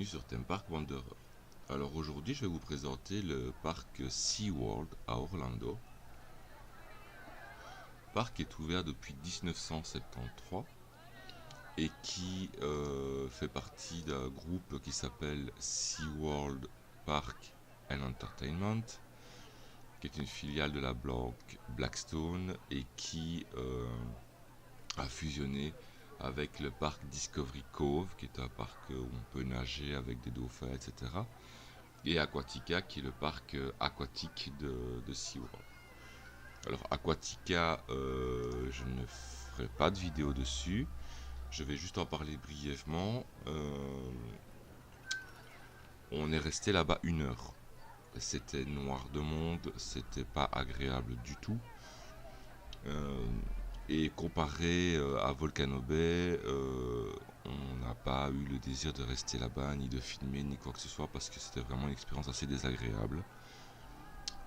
bienvenue sur Theme Park Wanderer. Alors aujourd'hui je vais vous présenter le parc SeaWorld à Orlando. Le parc est ouvert depuis 1973 et qui fait partie d'un groupe qui s'appelle SeaWorld Park and Entertainment, qui est une filiale de la banque Blackstone et qui a fusionné avec le parc Discovery Cove, qui est un parc où on peut nager avec des dauphins, etc. Et Aquatica, qui est le parc aquatique de SeaWorld. Alors Aquatica, je ne ferai pas de vidéo dessus, je vais juste en parler brièvement. On est resté là-bas 1 heure. C'était noir de monde, c'était pas agréable du tout. Et comparé à Volcano Bay, on n'a pas eu le désir de rester là-bas, ni de filmer, ni quoi que ce soit, parce que c'était vraiment une expérience assez désagréable.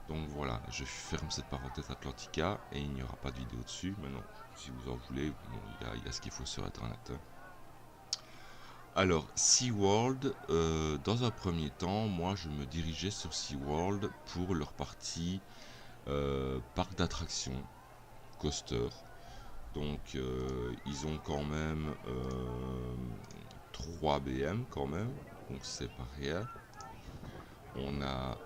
Donc voilà, je ferme cette parenthèse Atlantica et il n'y aura pas de vidéo dessus. Maintenant, si vous en voulez, bon, il y a ce qu'il faut sur Internet. Alors, SeaWorld, dans un premier temps, moi je me dirigeais sur SeaWorld pour leur partie parc d'attractions, coaster. Donc ils ont quand même 3 BM quand même, donc c'est pas rien. On a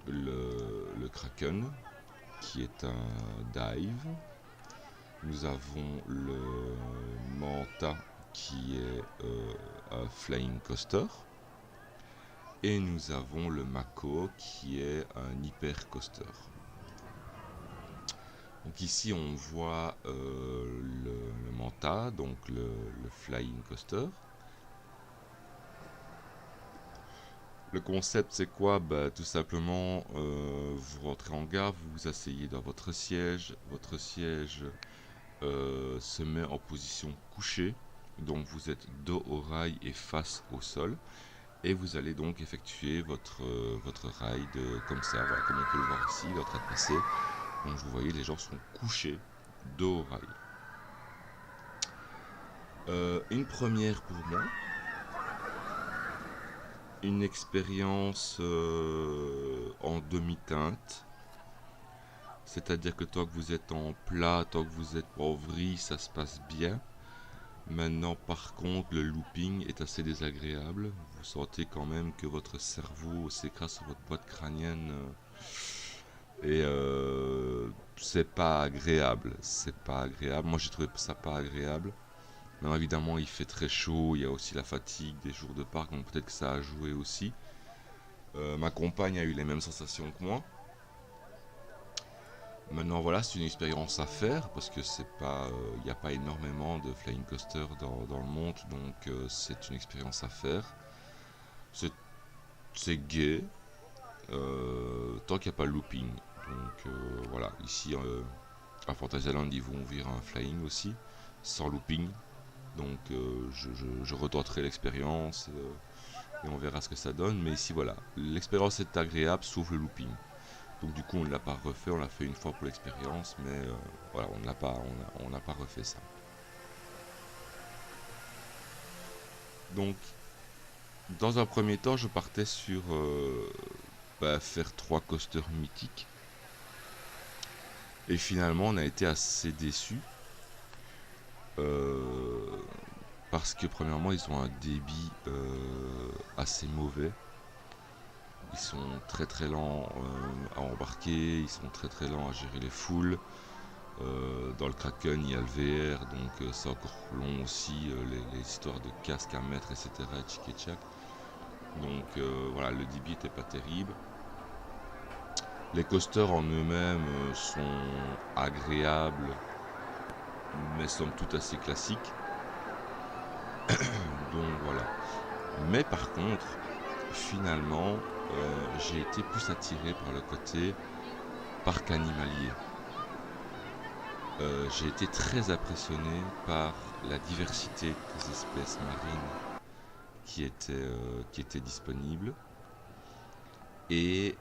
le Kraken qui est un dive. Nous avons le Manta qui est un flying coaster. Et nous avons le Mako qui est un hyper coaster. Donc ici on voit le Manta, donc le flying coaster. Le concept c'est quoi? Tout simplement vous rentrez en gare, vous vous asseyez dans votre siège se met en position couchée, donc vous êtes dos au rail et face au sol. Et vous allez donc effectuer votre ride comme ça, voilà, comme on peut le voir ici, il est en train de passer. Donc vous voyez, les gens sont couchés dos au rail. Une première pour moi. Une expérience en demi-teinte. C'est-à-dire que tant que vous êtes en plat, tant que vous êtes en vrille, ça se passe bien. Maintenant, par contre, le looping est assez désagréable. Vous sentez quand même que votre cerveau s'écrase sur votre boîte crânienne. Et c'est pas agréable. C'est pas agréable. Moi, j'ai trouvé ça pas agréable. Maintenant, évidemment, il fait très chaud. Il y a aussi la fatigue des jours de parc. Donc, peut-être que ça a joué aussi. Ma compagne a eu les mêmes sensations que moi. Maintenant voilà, c'est une expérience à faire parce que c'est pas, il n'y a pas énormément de flying coaster dans le monde, donc c'est une expérience à faire. C'est gai, tant qu'il n'y a pas le looping. Donc voilà, ici à Fantasyland ils vont ouvrir un flying aussi, sans looping. Donc je retenterai l'expérience et on verra ce que ça donne. Mais ici voilà, l'expérience est agréable sauf le looping. Donc du coup on ne l'a pas refait, on l'a fait une fois pour l'expérience, mais voilà, on n'a pas refait ça. Donc dans un premier temps je partais sur faire 3 coasters mythiques. Et finalement on a été assez déçus. Parce que premièrement ils ont un débit assez mauvais. Ils sont très très lents à embarquer, ils sont très très lents à gérer les foules. Dans le Kraken il y a le VR, donc c'est encore long aussi, les histoires de casque à mettre, etc. Tchic et tchac. Donc voilà, le débit était pas terrible. Les coasters en eux-mêmes sont agréables, mais somme toute assez classiques. Donc voilà. Mais par contre, finalement, j'ai été plus attiré par le côté parc animalier. J'ai été très impressionné par la diversité des espèces marines qui étaient disponibles et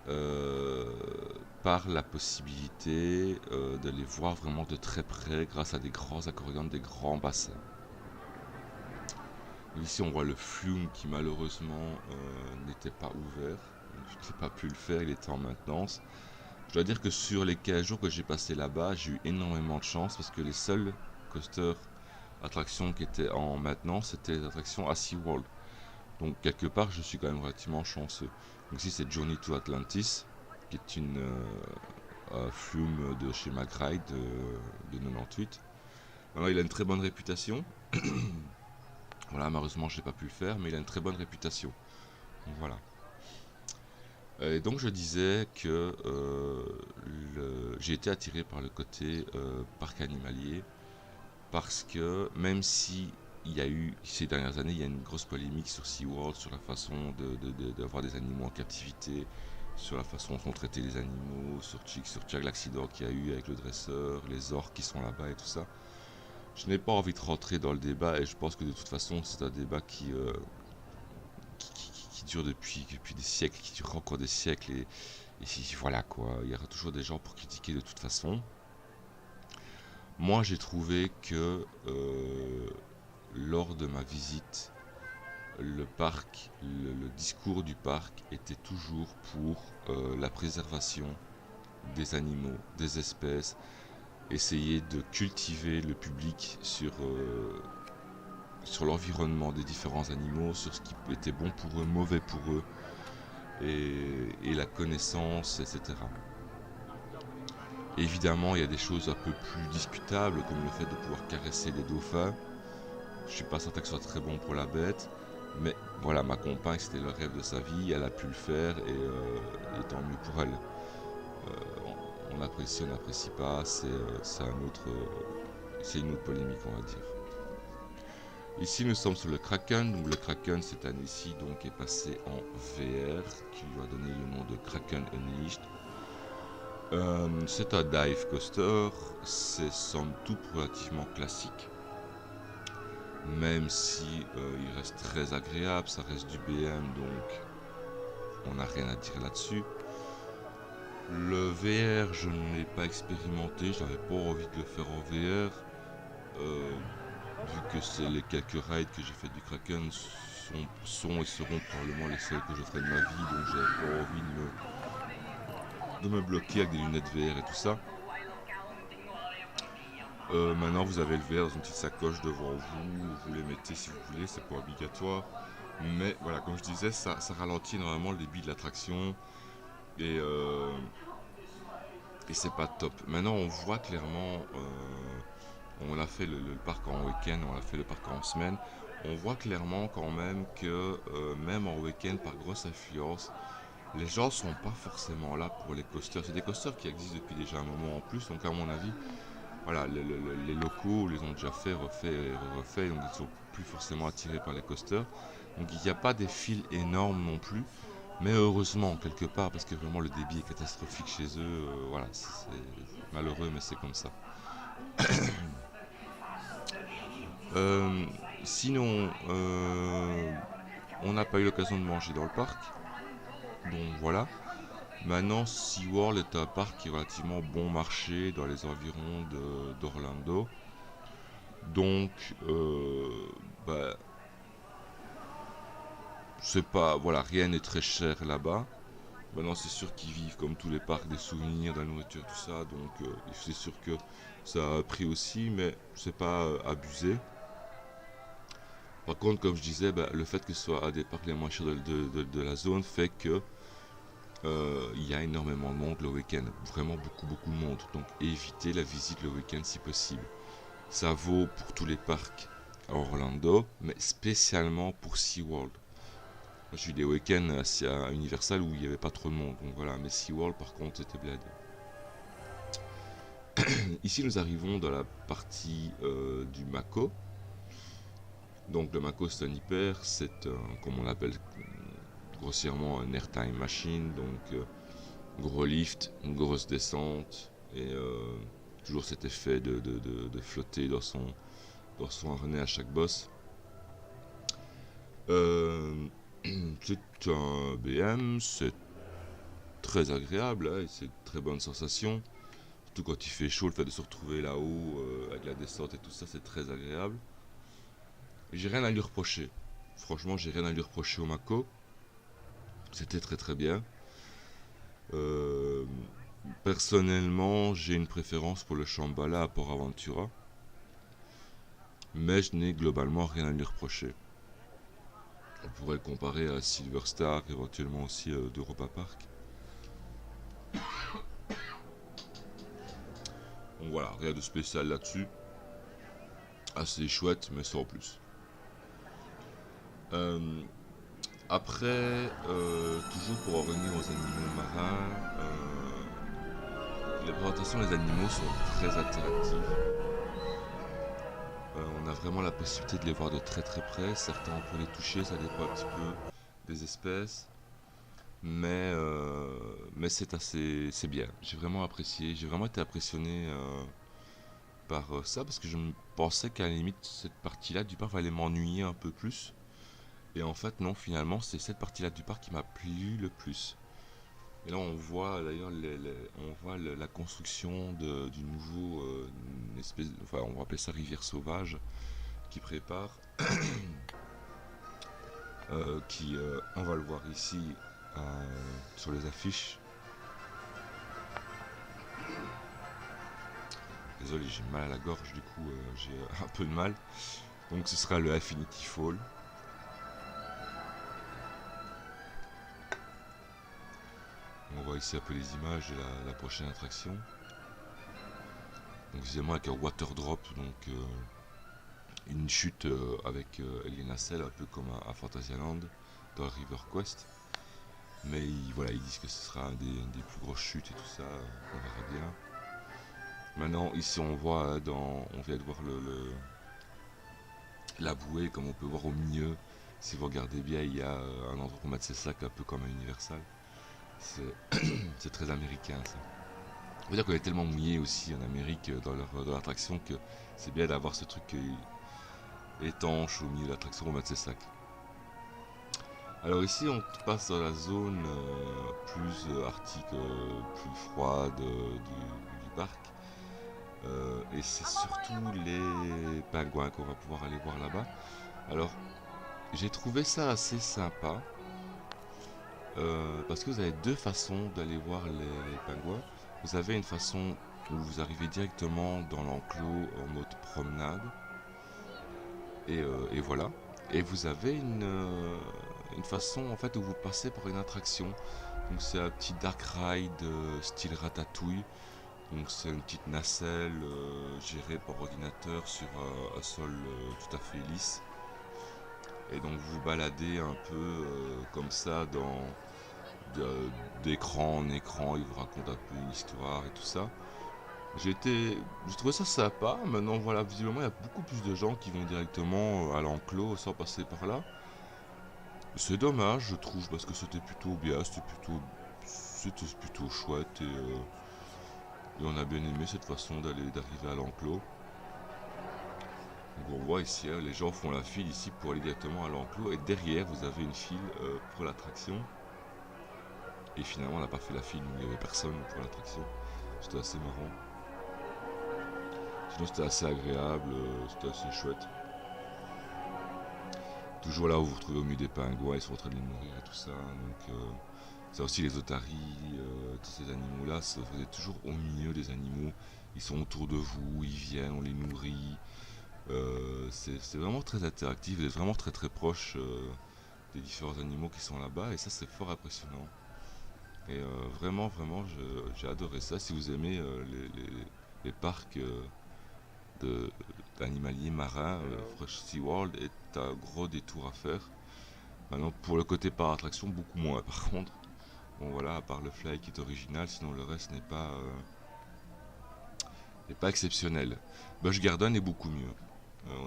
par la possibilité de les voir vraiment de très près grâce à des grands aquariums, des grands bassins. Ici on voit le flume qui malheureusement n'était pas ouvert, donc je n'ai pas pu le faire, il était en maintenance. Je dois dire que sur les 15 jours que j'ai passé là-bas, j'ai eu énormément de chance parce que les seuls coasters attractions qui étaient en maintenance, c'était les attractions à SeaWorld. Donc quelque part, je suis quand même relativement chanceux. Donc ici, c'est Journey to Atlantis, qui est une flume de chez McRide de 98. Alors, il a une très bonne réputation. Voilà, malheureusement, je n'ai pas pu le faire, mais il a une très bonne réputation. Donc, voilà. Et donc je disais que j'ai été attiré par le côté parc animalier parce que même si il y a eu ces dernières années, il y a une grosse polémique sur SeaWorld, sur la façon d'avoir des animaux en captivité, sur la façon dont sont traités les animaux, sur Jack l'accident qu'il y a eu avec le dresseur, les orques qui sont là-bas et tout ça. Je n'ai pas envie de rentrer dans le débat et je pense que de toute façon c'est un débat qui dure depuis des siècles, qui durera encore des siècles et voilà quoi, il y aura toujours des gens pour critiquer de toute façon. Moi j'ai trouvé que lors de ma visite, le parc, le discours du parc était toujours pour la préservation des animaux, des espèces, essayer de cultiver le public sur l'environnement des différents animaux, sur ce qui était bon pour eux, mauvais pour eux, et la connaissance, etc. Évidemment, il y a des choses un peu plus discutables, comme le fait de pouvoir caresser les dauphins. Je suis pas certain que ce soit très bon pour la bête, mais voilà, ma compagne, c'était le rêve de sa vie, elle a pu le faire, et tant mieux pour elle. On apprécie, on n'apprécie pas, c'est une autre polémique, on va dire. Ici, nous sommes sur le Kraken. Donc, le Kraken, cette année-ci, donc, est passé en VR, qui lui a donné le nom de Kraken Unleashed. C'est un dive coaster, c'est somme toute relativement classique, même si il reste très agréable, ça reste du BM, donc on n'a rien à dire là-dessus. Le VR, je ne l'ai pas expérimenté, je n'avais pas envie de le faire en VR, vu que c'est les quelques rides que j'ai fait du Kraken sont et seront probablement les seuls que je ferai de ma vie, donc j'avais pas envie de me bloquer avec des lunettes VR et tout ça. Maintenant vous avez le VR dans une petite sacoche devant vous, vous les mettez si vous voulez, c'est pas obligatoire. Mais voilà, comme je disais, ça ralentit énormément le débit de l'attraction et, euh, et c'est pas top. Maintenant on voit clairement, on a fait le parc en week-end, on a fait le parc en semaine, on voit clairement quand même que même en week-end par grosse affluence, les gens sont pas forcément là pour les coasters. C'est des coasters qui existent depuis déjà un moment en plus, donc à mon avis, voilà, les locaux les ont déjà fait, refait, donc ils sont plus forcément attirés par les coasters. Donc il n'y a pas des files énormes non plus, mais heureusement quelque part parce que vraiment le débit est catastrophique chez eux. Voilà, c'est malheureux, mais c'est comme ça. Euh, Sinon, on n'a pas eu l'occasion de manger dans le parc, donc voilà. Maintenant, SeaWorld est un parc qui est relativement bon marché dans les environs d'Orlando. Donc, bah, c'est pas, voilà, rien n'est très cher là-bas. Maintenant, c'est sûr qu'ils vivent comme tous les parcs des souvenirs, de la nourriture, tout ça. Donc, c'est sûr que ça a un prix aussi, mais c'est pas abusé. Par contre, comme je disais, bah, le fait que ce soit à des parcs les moins chers de la zone fait que il y a énormément de monde le week-end. Vraiment beaucoup, beaucoup de monde. Donc, évitez la visite le week-end si possible. Ça vaut pour tous les parcs à Orlando, mais spécialement pour SeaWorld. J'ai eu des week-ends à Universal où il n'y avait pas trop de monde, donc voilà, mais SeaWorld par contre c'était bled. Ici nous arrivons dans la partie du Mako. Donc le Mako c'est un hyper, c'est comme on l'appelle grossièrement un airtime machine, donc gros lift, une grosse descente, et toujours cet effet de flotter dans son harnais à chaque boss. C'est un BM, c'est très agréable, hein, et c'est une très bonne sensation. Surtout quand il fait chaud, le fait de se retrouver là-haut avec la descente et tout ça, c'est très agréable. J'ai rien à lui reprocher. Franchement, j'ai rien à lui reprocher au Mako. C'était très très bien. Euh, Personnellement, j'ai une préférence pour le Shambhala à Port Aventura. Mais je n'ai globalement rien à lui reprocher. On pourrait le comparer à Silver Star, éventuellement aussi d'Europa Park. Donc voilà, rien de spécial là-dessus. Assez chouette, mais sans plus. Après, toujours pour en revenir aux animaux marins, les présentations des animaux sont très interactives. On a vraiment la possibilité de les voir de très très près. Certains on peut les toucher, ça dépend un petit peu des espèces. Mais c'est bien. J'ai vraiment apprécié, j'ai vraiment été impressionné par ça parce que je me pensais qu'à la limite cette partie-là du parc allait m'ennuyer un peu plus. Et en fait non, finalement c'est cette partie-là du parc qui m'a plu le plus. Et là on voit d'ailleurs la construction du nouveau une espèce, enfin on va appeler ça rivière sauvage qui prépare, on va le voir ici sur les affiches. Désolé, j'ai mal à la gorge, du coup j'ai un peu de mal. Donc ce sera le Infinity Fall. On voit ici un peu les images de la prochaine attraction. Donc évidemment avec un water drop, donc une chute avec les nacelles, un peu comme à Fantasyland dans River Quest. Mais voilà, ils disent que ce sera des plus grosses chutes et tout ça, on verra bien. Maintenant, ici on voit, on vient de voir la bouée, comme on peut voir au milieu. Si vous regardez bien, il y a un endroit pour mettre ses sacs, un peu comme à Universal. C'est très américain ça. On veut dire qu'on est tellement mouillé aussi en Amérique dans l'attraction que c'est bien d'avoir ce truc étanche au milieu de l'attraction pour mettre ses sacs. Alors ici on passe dans la zone plus arctique, plus froide du parc. Et c'est surtout les pingouins qu'on va pouvoir aller voir là-bas. Alors j'ai trouvé ça assez sympa. Parce que vous avez deux façons d'aller voir les pingouins. Vous avez une façon où vous arrivez directement dans l'enclos en mode promenade. Et voilà. Et vous avez une façon en fait où vous passez par une attraction. Donc c'est un petit dark ride style Ratatouille. Donc c'est une petite nacelle gérée par ordinateur sur un sol tout à fait lisse. Et donc vous vous baladez un peu comme ça d'écran en écran, il vous raconte un peu une histoire et tout ça. J'ai trouvé ça sympa. Maintenant voilà, visiblement il y a beaucoup plus de gens qui vont directement à l'enclos sans passer par là. C'est dommage je trouve parce que c'était plutôt bien, c'était plutôt chouette et on a bien aimé cette façon d'arriver à l'enclos. Donc on voit ici, les gens font la file ici pour aller directement à l'enclos et derrière vous avez une file pour l'attraction. Et finalement on n'a pas fait la file où il n'y avait personne pour l'attraction. C'était assez marrant. Sinon c'était assez agréable, c'était assez chouette. Toujours là où vous vous retrouvez au milieu des pingouins, ils sont en train de les nourrir et tout ça. Donc ça aussi les otaries, tous ces animaux là, vous êtes toujours au milieu des animaux. Ils sont autour de vous, ils viennent, on les nourrit. C'est vraiment très interactif, vous êtes vraiment très très proche des différents animaux qui sont là-bas et ça c'est fort impressionnant. Et vraiment j'ai adoré ça. Si vous aimez les parcs d'animaliers marins, Fresh Sea World est un gros détour à faire. Maintenant pour le côté par attraction beaucoup moins par contre. Bon voilà, à part le fly qui est original, sinon le reste n'est pas exceptionnel. Busch Garden est beaucoup mieux.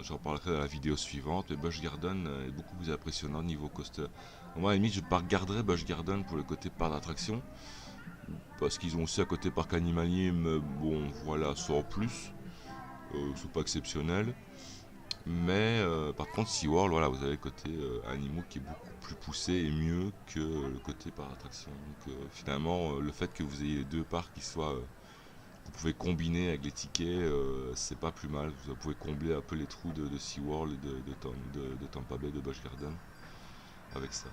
J'en parlerai dans la vidéo suivante, mais Busch Garden est beaucoup plus impressionnant niveau coaster. Moi à la limite je garderai Busch Garden pour le côté parc d'attraction, parce qu'ils ont aussi un côté parc animalier, mais bon voilà, sans plus, c'est pas exceptionnel. Mais par contre SeaWorld, voilà, vous avez le côté animaux qui est beaucoup plus poussé et mieux que le côté parc d'attraction. Donc finalement le fait que vous ayez les deux parcs qui soient vous pouvez combiner avec les tickets, c'est pas plus mal. Vous pouvez combler un peu les trous de SeaWorld et de Tampa Bay, de Busch Garden avec ça.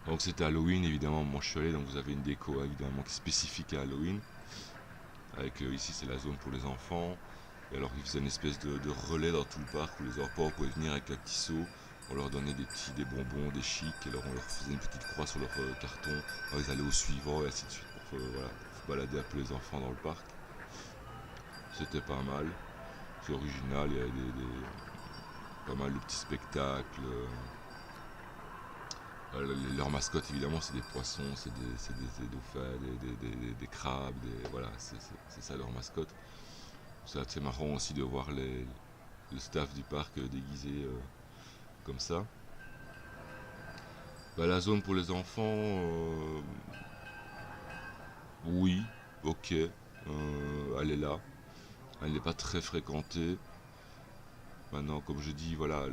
Donc c'était Halloween évidemment, moi je suis allé, donc vous avez une déco évidemment qui est spécifique à Halloween. Avec ici c'est la zone pour les enfants. Et alors ils faisaient une espèce de relais dans tout le parc où les enfants pouvaient venir avec un petit seau. On leur donnait des bonbons, des chics, et alors on leur faisait une petite croix sur leur carton. Alors ils allaient au suivant et ainsi de suite pour, voilà, pour balader un peu les enfants dans le parc. C'était pas mal, c'est original, il y avait pas mal de petits spectacles. Leurs mascottes évidemment c'est des poissons, c'est des dauphins, des crabes, voilà, c'est ça leur mascotte. C'est assez marrant aussi de voir le staff du parc déguisé comme ça. Bah, la zone pour les enfants, oui, ok, elle est là. Elle n'est pas très fréquentée. Maintenant, comme je dis, voilà,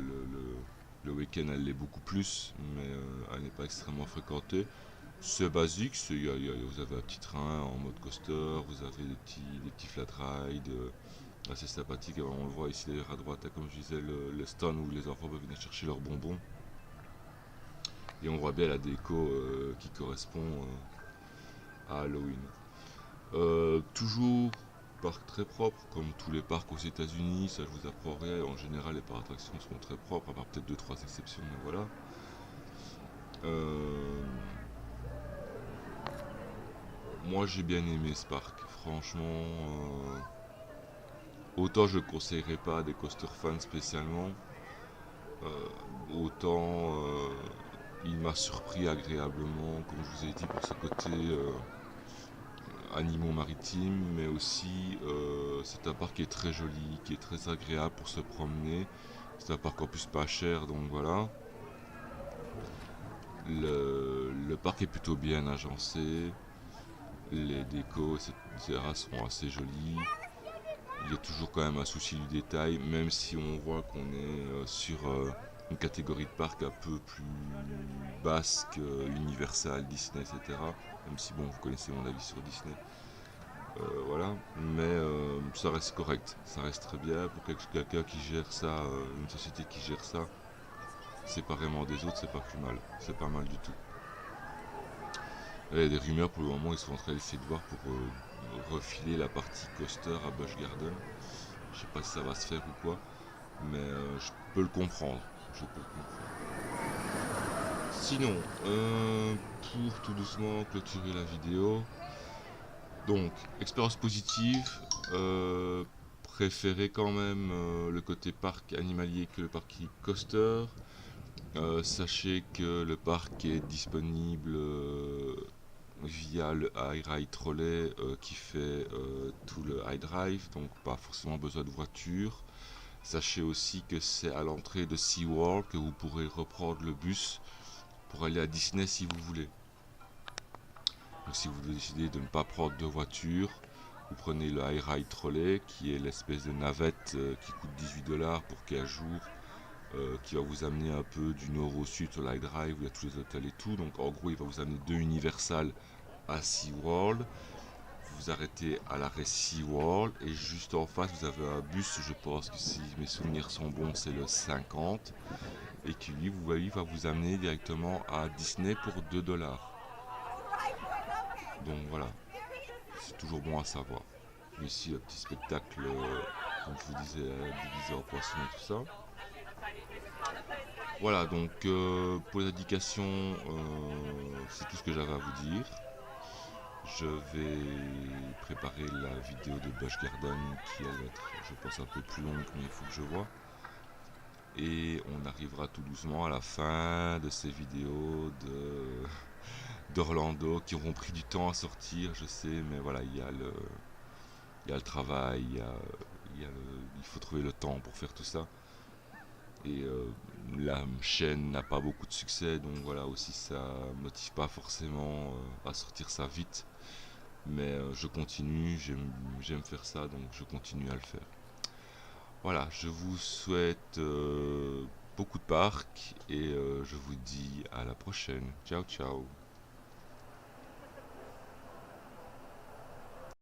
le week-end elle l'est beaucoup plus, mais elle n'est pas extrêmement fréquentée. C'est basique, vous avez un petit train en mode coaster, vous avez des petits flat rides, assez sympathique. On le voit ici d'ailleurs à droite, hein, comme je disais, le stand où les enfants peuvent venir chercher leurs bonbons. Et on voit bien la déco qui correspond à Halloween. Toujours parc très propre, comme tous les parcs aux États-Unis, ça je vous apprends rien. En général, les parcs d'attractions sont très propres, à part peut-être 2-3 exceptions, mais voilà. Moi j'ai bien aimé ce parc, franchement. Autant je ne conseillerais pas des coaster fans spécialement, autant il m'a surpris agréablement, comme je vous ai dit, pour ce côté animaux maritimes, mais aussi c'est un parc qui est très joli, qui est très agréable pour se promener. C'est un parc en plus pas cher, donc voilà. Le parc est plutôt bien agencé, les décos, etc. sont assez jolis. Il y a toujours quand même un souci du détail, même si on voit qu'on est sur une catégorie de parc un peu plus basse que Universal, Disney, etc. Même si bon, vous connaissez mon avis sur Disney. Voilà, mais ça reste correct, ça reste très bien pour quelqu'un qui gère ça, une société qui gère ça, séparément des autres, c'est pas plus mal, c'est pas mal du tout. Il y a des rumeurs pour le moment, ils sont en train d'essayer de voir pour refiler la partie coaster à Busch Garden. Je sais pas si ça va se faire ou quoi, mais je peux le comprendre. Je peux le comprendre. Sinon, pour tout doucement clôturer la vidéo, donc expérience positive, préférez quand même le côté parc animalier que le parc coaster. Sachez que le parc est disponible via le iRide Trolley qui fait tout le iDrive, donc pas forcément besoin de voiture. Sachez aussi que c'est à l'entrée de SeaWorld que vous pourrez reprendre le bus pour aller à Disney si vous voulez. Donc si vous décidez de ne pas prendre de voiture, vous prenez le iRide Trolley qui est l'espèce de navette qui coûte 18$ pour 15 jours. Qui va vous amener un peu du nord au sud sur l'iDrive, où il y a tous les hôtels et tout. Donc en gros, il va vous amener de Universal à SeaWorld. Vous vous arrêtez à l'arrêt SeaWorld et juste en face, vous avez un bus, je pense que si mes souvenirs sont bons, c'est le 50. Et qui lui, va vous amener directement à Disney pour 2$. Donc voilà, c'est toujours bon à savoir. Ici, le petit spectacle, comme je vous disais, divisé en poissons et tout ça. Voilà, donc pour les indications, c'est tout ce que j'avais à vous dire. Je vais préparer la vidéo de Busch Garden qui va être, je pense, un peu plus longue, mais il faut que je vois. Et on arrivera tout doucement à la fin de ces vidéos d'Orlando qui auront pris du temps à sortir, je sais, mais voilà, il y a le travail, il faut trouver le temps pour faire tout ça. Et la chaîne n'a pas beaucoup de succès, donc voilà aussi ça motive pas forcément à sortir ça vite, mais je continue, j'aime faire ça, donc je continue à le faire. Voilà, je vous souhaite beaucoup de parcs et je vous dis à la prochaine. Ciao ciao.